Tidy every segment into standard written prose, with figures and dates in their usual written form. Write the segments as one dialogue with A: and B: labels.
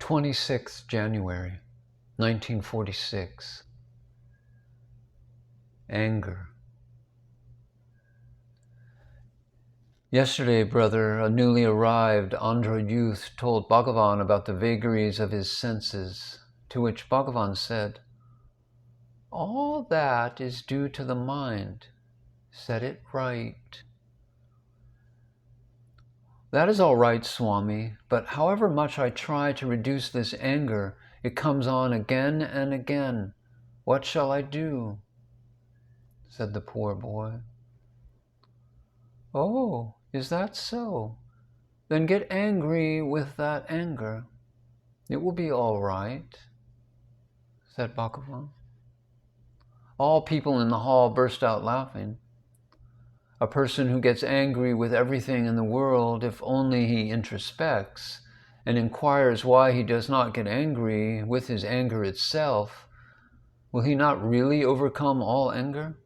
A: 26th January, 1946. Anger. Yesterday, brother, a newly arrived andhra youth told Bhagavan about the vagaries of his senses, to which Bhagavan said, "All that is due to the mind. Set it right." "That is all right, Swami, but however much I try to reduce this anger, it comes on again and again. What shall I do?" said the poor boy. "Oh, is that so? Then get angry with that anger. It will be all right," said Bhagavan. All people in the hall burst out laughing. A person who gets angry with everything in the world, if only he introspects and inquires why he does not get angry with his anger itself, will he not really overcome all anger?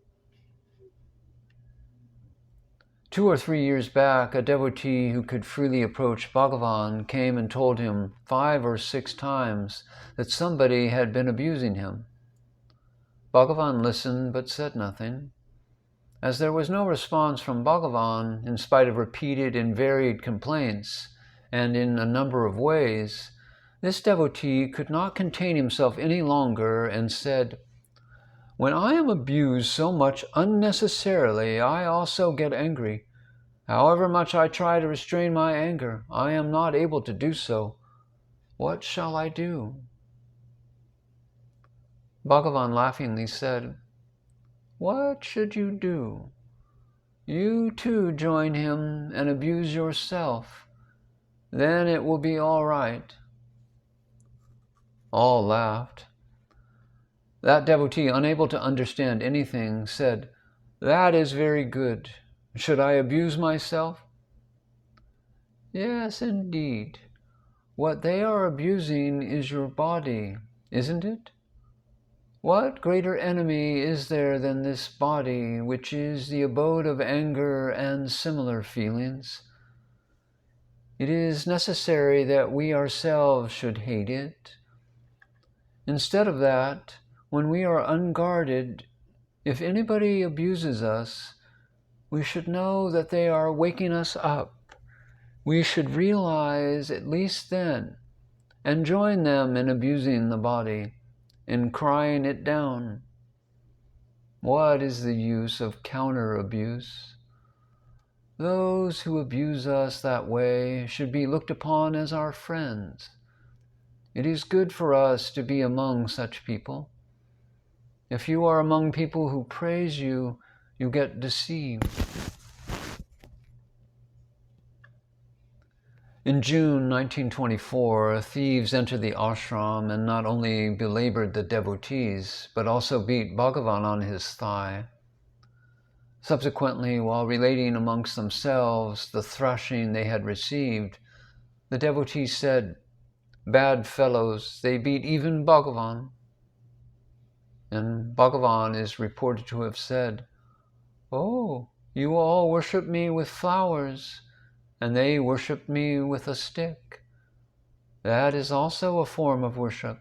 A: 2 or 3 years back, a devotee who could freely approach Bhagavan came and told him 5 or 6 times that somebody had been abusing him. Bhagavan listened but said nothing. As there was no response from Bhagavan, in spite of repeated and varied complaints, and in a number of ways, this devotee could not contain himself any longer and said, "When I am abused so much unnecessarily, I also get angry. However much I try to restrain my anger, I am not able to do so. What shall I do?" Bhagavan laughingly said, "What should you do? You too join him and abuse yourself. Then it will be all right." All laughed. That devotee, unable to understand anything, said, "That is very good. Should I abuse myself?" "Yes, indeed. What they are abusing is your body, isn't it? What greater enemy is there than this body, which is the abode of anger and similar feelings? It is necessary that we ourselves should hate it. Instead of that, when we are unguarded, if anybody abuses us, we should know that they are waking us up. We should realize at least then, and join them in abusing the body, in crying it down. What is the use of counter-abuse? Those who abuse us that way should be looked upon as our friends. It is good for us to be among such people. If you are among people who praise you, you get deceived." In June 1924, thieves entered the ashram and not only belabored the devotees, but also beat Bhagavan on his thigh. Subsequently, while relating amongst themselves the thrashing they had received, the devotees said, "Bad fellows, they beat even Bhagavan." And Bhagavan is reported to have said, "Oh, you all worship me with flowers, and they worship me with a stick. That is also a form of worship.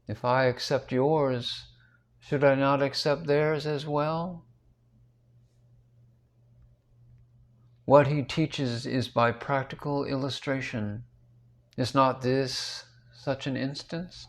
A: If I accept yours, should I not accept theirs as well?" What he teaches is by practical illustration. Is not this such an instance?